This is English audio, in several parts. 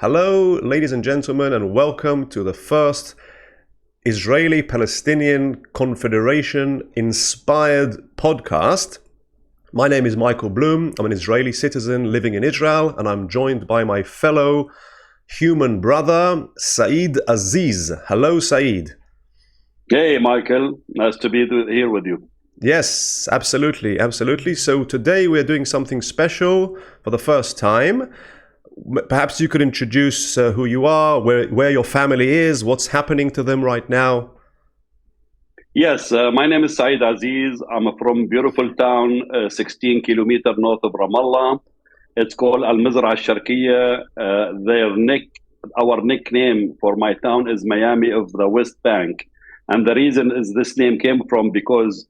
Hello, ladies and gentlemen, and welcome to the first Israeli-Palestinian Confederation inspired podcast. My name is Michael Bloom. I'm an Israeli citizen living in Israel, and I'm joined by my fellow human brother, Saeed Aziz. Hello, Saeed. Hey, Michael. Nice to be here with you. Yes, absolutely, absolutely. So today we're doing something special for the first time. Perhaps you could introduce who you are, where your family is, what's happening to them right now. Yes, my name is Saeed Aziz. I'm from beautiful town, 16 kilometers north of Ramallah. It's called Al-Mizra al-Sharqiyya. Our nickname for my town is Miami of the West Bank. And the reason is this name came from because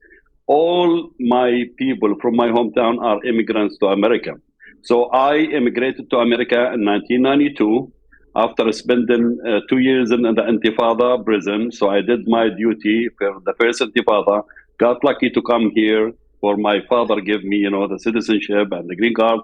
all my people from my hometown are immigrants to America. So I immigrated to America in 1992 after spending 2 years in the Intifada prison. So I did my duty for the first Intifada, got lucky to come here for my father gave me, the citizenship and the green card.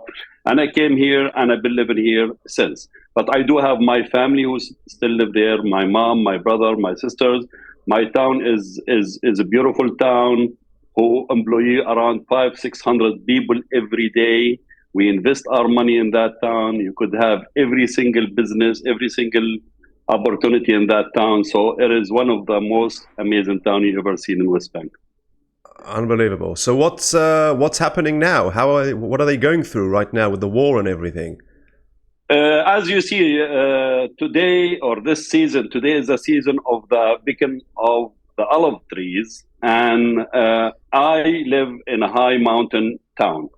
And I came here and I've been living here since. But I do have my family who still live there, my mom, my brother, my sisters. My town is a beautiful town who employ around 500-600 people every day. We invest our money in that town. You could have every single business, every single opportunity in that town. So it is one of the most amazing towns you've ever seen in West Bank. Unbelievable. So what's happening now? What are they going through right now with the war and everything? As you see, today or this season, today is the season of the picking of the olive trees. And I live in a high mountain town.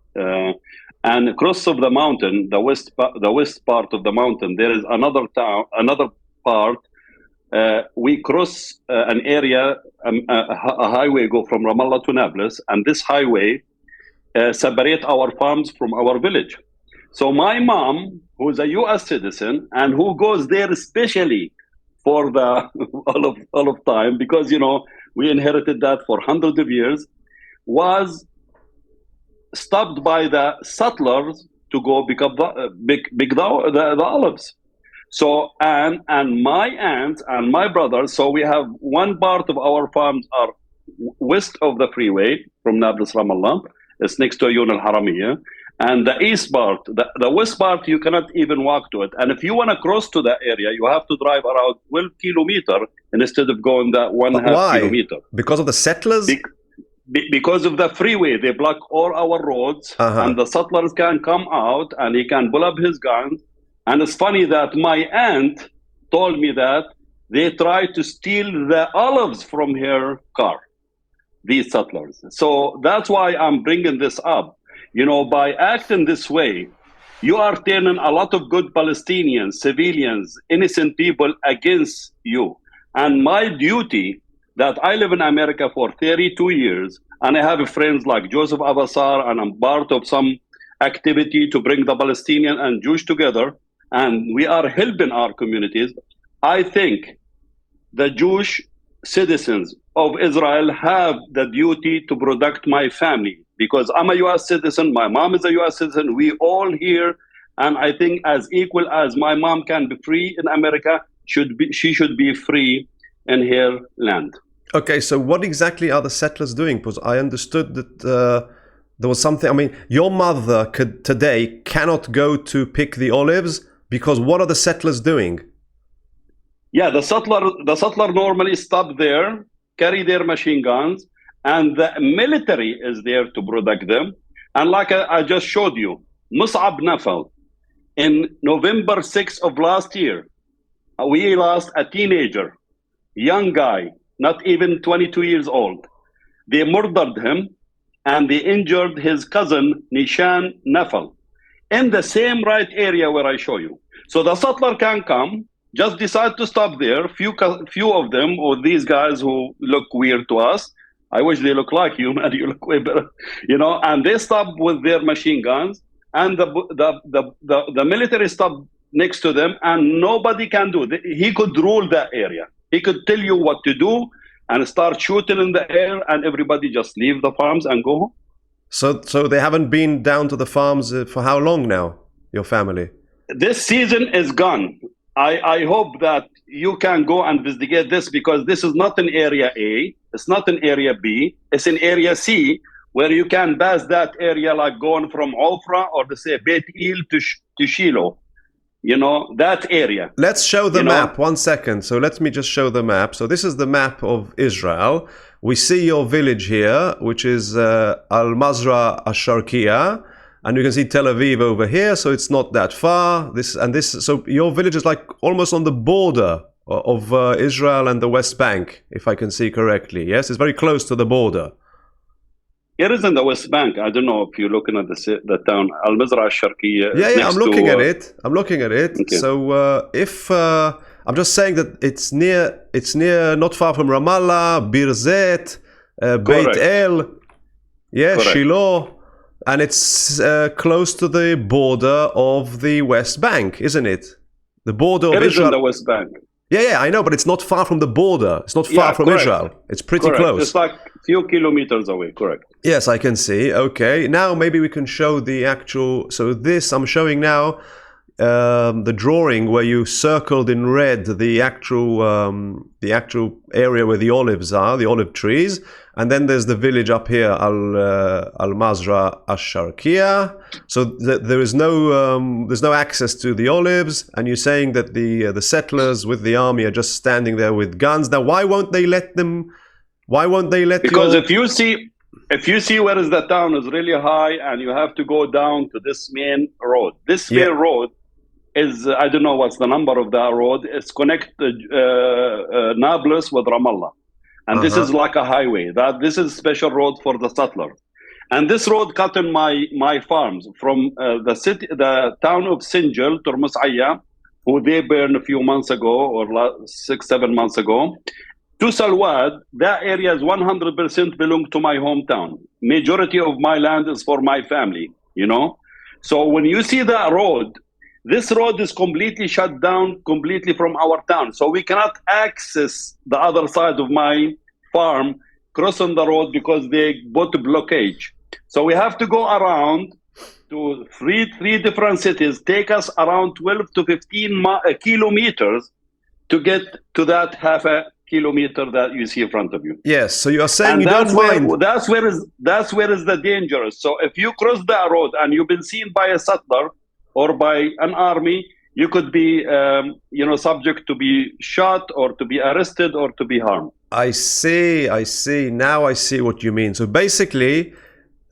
And across of the mountain, the west part of the mountain, there is another town, another part. We cross an area, a highway go from Ramallah to Nablus, and this highway separate our farms from our village. So my mom, who is a U.S. citizen and who goes there especially for the olive time, because we inherited that for hundreds of years, was stopped by the settlers to go pick up the olives. So and my aunt and my brother, so we have one part of our farms are west of the freeway from Nablus Ramallah. It's next to Ayun al-Haramiyya. And the east part, the west part, you cannot even walk to it. And if you want to cross to that area, you have to drive around 12 kilometers instead of going that 1.5 kilometer. Because of the settlers? Because of the freeway, they block all our roads, and the settlers can come out and he can pull up his guns. And it's funny that my aunt told me that they tried to steal the olives from her car, these settlers. So that's why I'm bringing this up. By acting this way, you are turning a lot of good Palestinians, civilians, innocent people against you. And my duty that I live in America for 32 years, and I have friends like Joseph Abbasar, and I'm part of some activity to bring the Palestinian and Jewish together, and we are helping our communities. I think the Jewish citizens of Israel have the duty to protect my family, because I'm a U.S. citizen, my mom is a U.S. citizen, we all here, and I think as equal as my mom can be free in America, she should be free in her land. Okay, so what exactly are the settlers doing? Because I understood that there was something. Your mother today cannot go to pick the olives because what are the settlers doing? Yeah, the settler normally stop there, carry their machine guns, and the military is there to protect them. And like I just showed you, Mus'ab Nafal, in November 6th of last year, we lost a teenager, young guy, not even 22 years old. They murdered him and they injured his cousin, Nishan Nafal, in the same right area where I show you. So the settler can come, just decide to stop there. Few of them, or these guys who look weird to us, I wish they look like you, man, you look way better, and they stop with their machine guns, and the military stop next to them, and nobody can do it. He could rule that area. He could tell you what to do and start shooting in the air, and everybody just leave the farms and go home. So they haven't been down to the farms for how long now, your family? This season is gone. I hope that you can go and investigate this, because this is not an area A, it's not an area B, it's an area C, where you can pass that area, like going from Ofra or to say Beit El to Shiloh. You know, that area. Let's show the You know? map. 1 second. So let me just show the map. So this is the map of Israel. We see your village here, which is Al-Mazra Ash-Sharqiya. And you can see Tel Aviv over here, so it's not that far. So your village is like almost on the border of Israel and the West Bank, if I can see correctly. Yes, it's very close to the border. It is in the West Bank. I don't know if you're looking at the town Al-Mazra Ash-Sharqiya. Yeah, I'm looking at it. I'm looking at it. Okay. So if I'm just saying that it's near, not far from Ramallah, Birzeit, Beit El, yeah, Correct. Shiloh. And it's close to the border of the West Bank, isn't it? The border of It is Israel. in the West Bank. Yeah, I know, but it's not far from the border. It's not far from correct. Israel. It's pretty Correct. close. It's like a few kilometers away. Correct. Yes, I can see. Okay, now maybe we can show the actual. So this I'm showing now the drawing where you circled in red the actual area where the olives are, the olive trees, and then there's the village up here, Al-Mazra Ash-Sharqiya. So there's no access to the olives, and you're saying that the settlers with the army are just standing there with guns. Now, why won't they let them? Why won't they let? Because if you see where is the town is really high, and you have to go down to this main road. This main road is, I don't know what's the number of that road. It's connected Nablus with Ramallah. And this is like a highway. This is a special road for the settlers. And this road cut in my farms from the town of Sinjal to Mus'ayya, who they burned a few months ago, or 6-7 months ago, to Salwad. That area is 100% belong to my hometown. Majority of my land is for my family, you know. So when you see that road, this road is completely shut down, completely from our town. So we cannot access the other side of my farm, crossing the road, because they put a blockage. So we have to go around to three different cities, take us around 12 to 15 kilometers to get to that half a kilometer that you see in front of you. Yes, so you are saying And you don't mind. that's where is the dangerous. So if you cross that road and you've been seen by a settler or by an army, you could be, subject to be shot or to be arrested or to be harmed. I see. Now I see what you mean. So basically,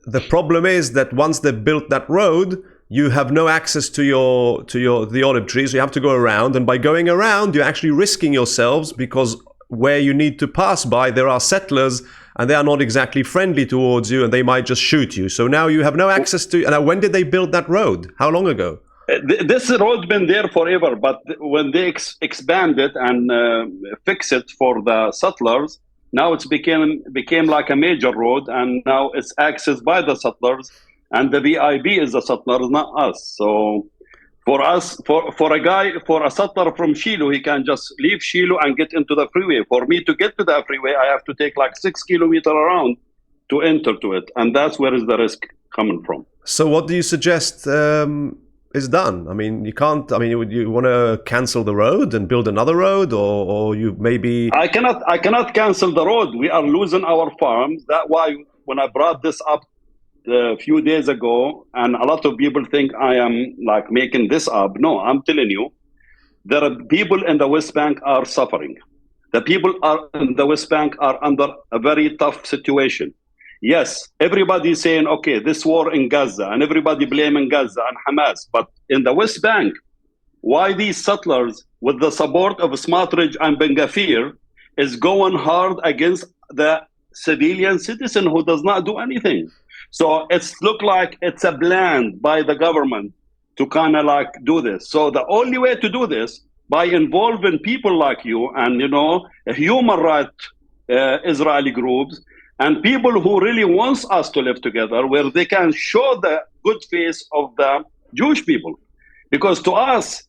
the problem is that once they've built that road, you have no access to the olive trees. So you have to go around, and by going around, you're actually risking yourselves, because where you need to pass by, there are settlers, and they are not exactly friendly towards you, and they might just shoot you. So now you have no access to. And when did they build that road? How long ago? This road been there forever, but when they expand it and fix it for the settlers, now it's became like a major road, and now it's accessed by the settlers, and the VIB is the settlers, not us. So for us, for a settler from Shiloh, he can just leave Shiloh and get into the freeway. For me to get to that freeway, I have to take like 6 kilometers around to enter to it, and that's where is the risk coming from. So what do you suggest is done? I mean, you can't. I mean, you want to cancel the road and build another road, or you maybe. I cannot cancel the road. We are losing our farms. That's why when I brought this up a few days ago, and a lot of people think I am like making this up. No, I'm telling you, there are people in the West Bank are suffering. The people in the West Bank are under a very tough situation. Yes, everybody's saying, okay, this war in Gaza, and everybody blaming Gaza and Hamas. But in the West Bank, why these settlers, with the support of Smotrich and Ben Gvir, is going hard against the civilian citizen who does not do anything? So it's look like it's a plan by the government to kind of like do this. So the only way to do this, by involving people like you and, human rights Israeli groups, and people who really wants us to live together, where they can show the good face of the Jewish people. Because to us,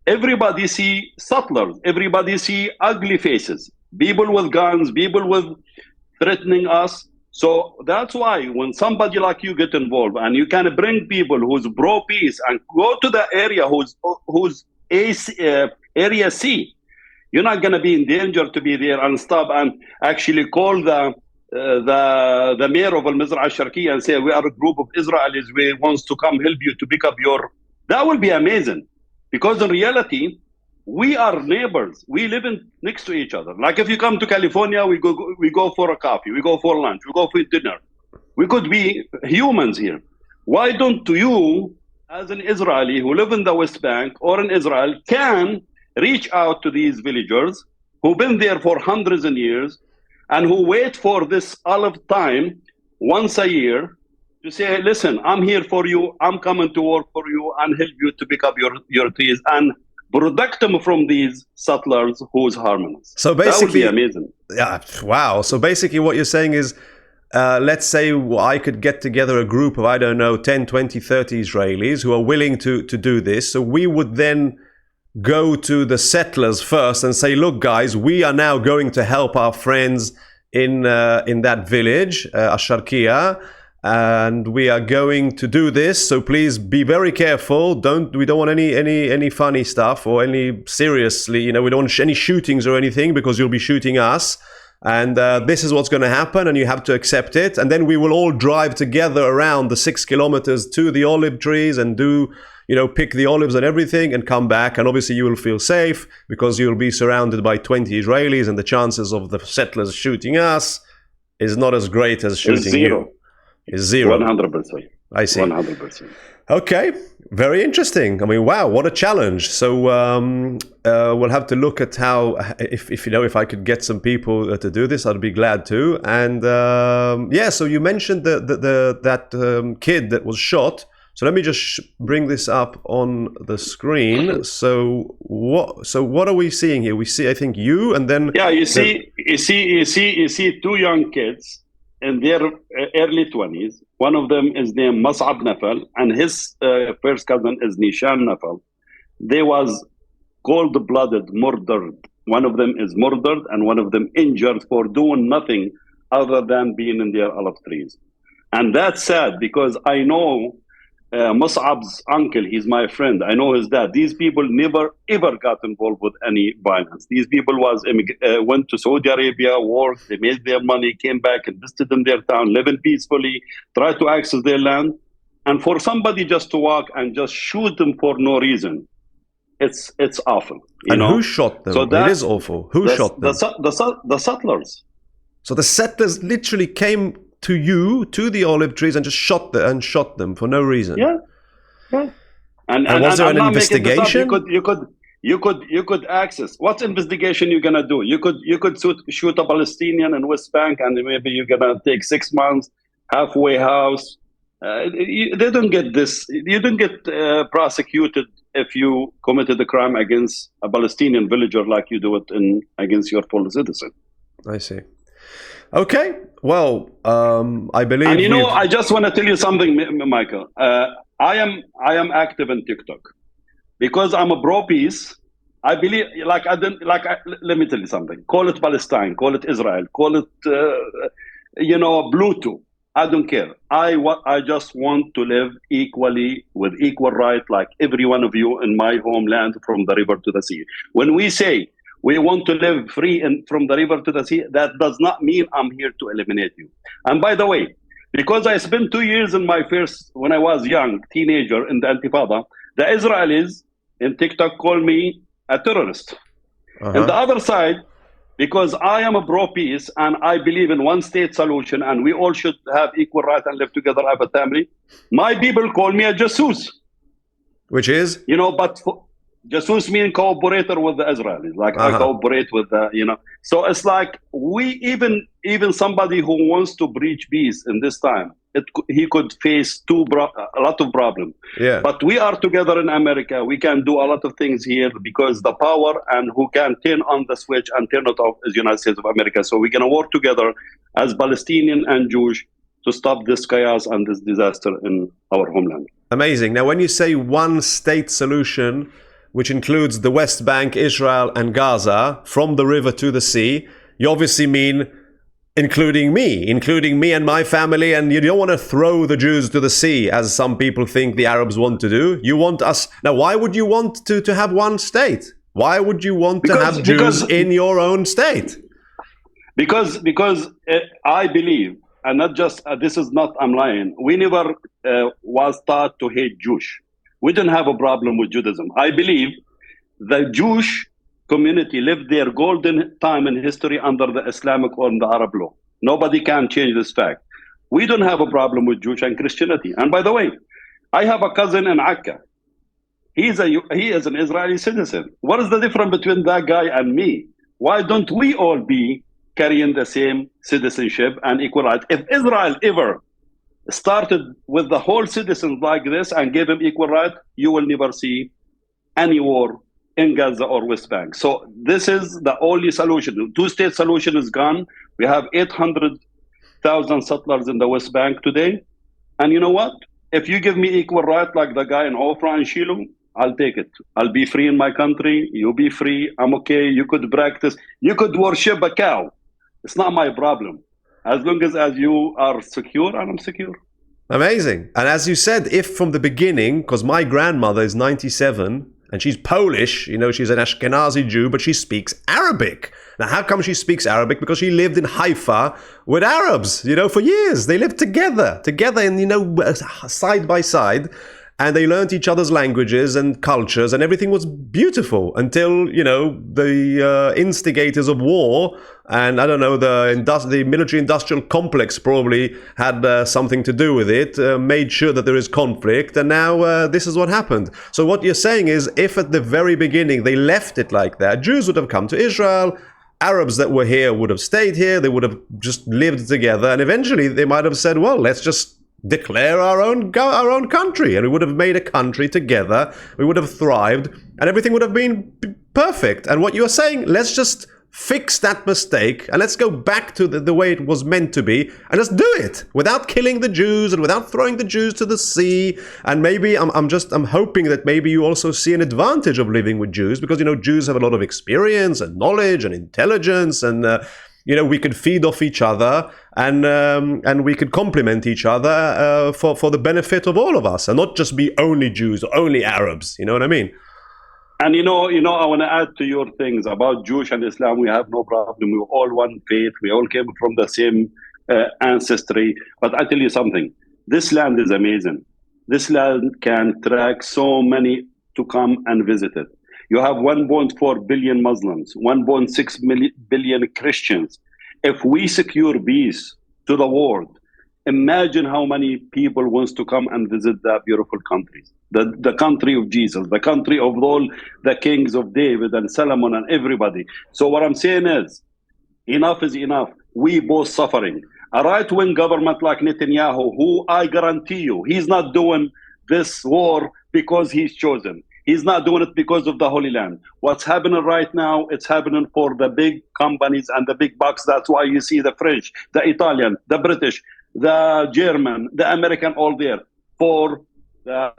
everybody see settlers, everybody see ugly faces, people with guns, people with threatening us. So that's why when somebody like you get involved and you can bring people who's pro peace and go to the area who's area C, you're not going to be in danger to be there and stop and actually call the mayor of Al-Mizrah al-Sharqiyya and say, we are a group of Israelis, we wants to come help you to pick up your... That will be amazing. Because in reality, we are neighbors. We live next to each other. Like if you come to California, we go for a coffee, we go for lunch, we go for dinner. We could be humans here. Why don't you, as an Israeli who live in the West Bank or in Israel, can reach out to these villagers who've been there for hundreds of years and who wait for this olive time once a year to say, listen, I'm here for you, I'm coming to work for you and help you to pick up your trees and protect them from these settlers who's harming us. So basically, that would be amazing. Yeah, wow. So basically what you're saying is, let's say I could get together a group of, I don't know, 10, 20, 30 Israelis who are willing to do this. So we would then go to the settlers first and say, look, guys, we are now going to help our friends in that village, Asharkia, and we are going to do this. So please be very careful. We don't want any funny stuff or any seriously, we don't want any shootings or anything because you'll be shooting us. And this is what's going to happen, and you have to accept it. And then we will all drive together around the 6 kilometers to the olive trees and pick the olives and everything and come back. And obviously you will feel safe because you'll be surrounded by 20 Israelis, and the chances of the settlers shooting us is not as great as shooting you. Is zero. 100%. I see. 100%. Okay, very interesting. I mean, wow, what a challenge. So we'll have to look at how, if I could get some people to do this, I'd be glad to. And so you mentioned that kid that was shot. So let me just bring this up on the screen. So what are we seeing here? We see, I think, you, and then you see two young kids in their early 20s. One of them is named Mus'ab Nafal, and his first cousin is Nishan Nafal. They was cold-blooded, murdered. One of them is murdered, and one of them injured for doing nothing other than being in their olive trees. And that's sad because I know Mus'ab's uncle, he's my friend. I know his dad. These people never, ever got involved with any violence. These people went to Saudi Arabia, worked, they made their money, came back, invested in their town, living peacefully, tried to access their land. And for somebody just to walk and just shoot them for no reason, it's awful. Who shot them? So it is awful. Who shot them? The settlers. So the settlers literally came to the olive trees and just shot them for no reason. Yeah. And was there an investigation? You could access. What investigation you're gonna do? You could shoot a Palestinian in West Bank, and maybe you're gonna take 6 months, halfway house. They don't get this. You don't get prosecuted if you committed a crime against a Palestinian villager like you do it against your fellow citizen. I see. Okay, well, I believe. And I just want to tell you something, Michael. I am active in TikTok because I'm a pro peace. I believe, let me tell you something. Call it Palestine, call it Israel, call it, Bluetooth. I don't care. I just want to live equally with equal right, like every one of you in my homeland, from the river to the sea. When we say we want to live free from the river to the sea, that does not mean I'm here to eliminate you. And by the way, because I spent 2 years when I was young, teenager in the Intifada, the Israelis in TikTok call me a terrorist. And the other side, because I am a pro-peace and I believe in one-state solution and we all should have equal right and live together, have a family, my people call me a jasus. Which is? Jasus means cooperator with the Israelis, like I cooperate with the, So it's like even somebody who wants to breach peace in this time, he could face a lot of problems. Yeah. But we are together in America. We can do a lot of things here because the power and who can turn on the switch and turn it off is the United States of America. So we're going to work together as Palestinian and Jewish to stop this chaos and this disaster in our homeland. Amazing. Now, when you say one state solution, which includes the West Bank, Israel, and Gaza, from the river to the sea, you obviously mean including me and my family. And you don't want to throw the Jews to the sea, as some people think the Arabs want to do. You want us... Now, why would you want to have one state? Why would you want to have Jews in your own state? Because I believe, and not just, this is not, I'm lying, we never was taught to hate Jewish. We don't have a problem with Judaism. I believe the Jewish community lived their golden time in history under the Islamic or the Arab law. Nobody can change this fact. We don't have a problem with Jewish and Christianity. And by the way, I have a cousin in Akka. He is an Israeli citizen. What is the difference between that guy and me? Why don't we all be carrying the same citizenship and equal rights? If Israel ever started with the whole citizens like this and gave them equal rights, you will never see any war in Gaza or West Bank. So this is the only solution. The two-state solution is gone. We have 800,000 settlers in the West Bank today. And you know what? If you give me equal rights like the guy in Ofra and Shiloh, I'll take it. I'll be free in my country. You be free. I'm okay. You could practice. You could worship a cow. It's not my problem. As long as you are secure, and I'm secure. Amazing. And as you said, if from the beginning, because my grandmother is 97 and she's Polish, you know, she's an Ashkenazi Jew, but she speaks Arabic. Now, how come she speaks Arabic? Because she lived in Haifa with Arabs, you know, for years. They lived together and, you know, side by side. And they learned each other's languages and cultures, and everything was beautiful until, you know, the instigators of war, and I don't know, the military-industrial complex probably had something to do with it, made sure that there is conflict, and now this is what happened. So what you're saying is, if at the very beginning they left it like that, Jews would have come to Israel, Arabs that were here would have stayed here, they would have just lived together, and eventually they might have said, well, let's just declare our own country, and we would have made a country together, we would have thrived, and everything would have been perfect. And what you're saying, let's just fix that mistake and let's go back to the way it was meant to be, and let's do it without killing the Jews and without throwing the Jews to the sea. And maybe I'm hoping that maybe you also see an advantage of living with Jews, because, you know, Jews have a lot of experience and knowledge and intelligence, and you know, we could feed off each other, and we could complement each other for the benefit of all of us, and not just be only Jews or only Arabs. You know what I mean? And you know, I want to add to your things about Jewish and Islam. We have no problem. We all one faith. We all came from the same ancestry. But I tell you something: this land is amazing. This land can attract so many to come and visit it. You have 1.4 billion Muslims, 1.6 billion Christians. If we secure peace to the world, imagine how many people wants to come and visit that beautiful country. The country of Jesus, the country of all the kings of David and Solomon and everybody. So what I'm saying is, enough is enough. We both suffering. A right-wing government like Netanyahu, who I guarantee you, he's not doing this war because he's chosen. He's not doing it because of the Holy Land. What's happening right now, it's happening for the big companies and the big bucks. That's why you see the French, the Italian, the British, the German, the American, all there for the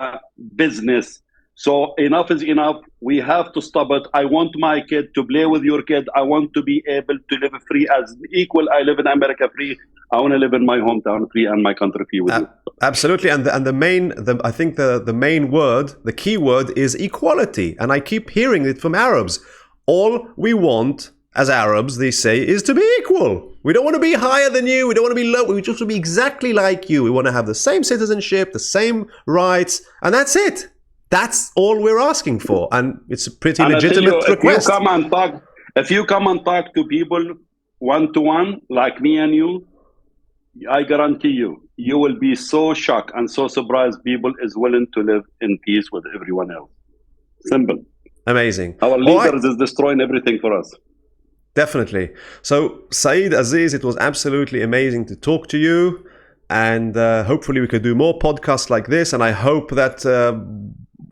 business. So enough is enough. We have to stop it. I want my kid to play with your kid. I want to be able to live free as equal. I live in America free. I want to live in my hometown free and my country free with you. Absolutely. And I think the main word, the key word is equality. And I keep hearing it from Arabs. All we want as Arabs, they say, is to be equal. We don't want to be higher than you. We don't want to be low. We just want to be exactly like you. We want to have the same citizenship, the same rights. And that's it. That's all we're asking for. And it's a pretty legitimate request. If you come and talk to people one-to-one, like me and you, I guarantee you, you will be so shocked and so surprised people is willing to live in peace with everyone else. Simple. Amazing. Our leaders is destroying everything for us. Definitely. So, Saeed Aziz, it was absolutely amazing to talk to you. And hopefully we could do more podcasts like this. And I hope that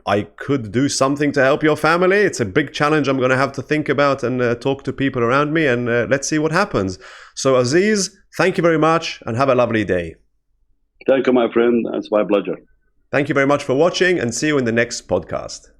I could do something to help your family. It's a big challenge I'm going to have to think about and talk to people around me. And let's see what happens. So, Aziz, thank you very much and have a lovely day. Thank you, my friend. It's my pleasure. Thank you very much for watching and see you in the next podcast.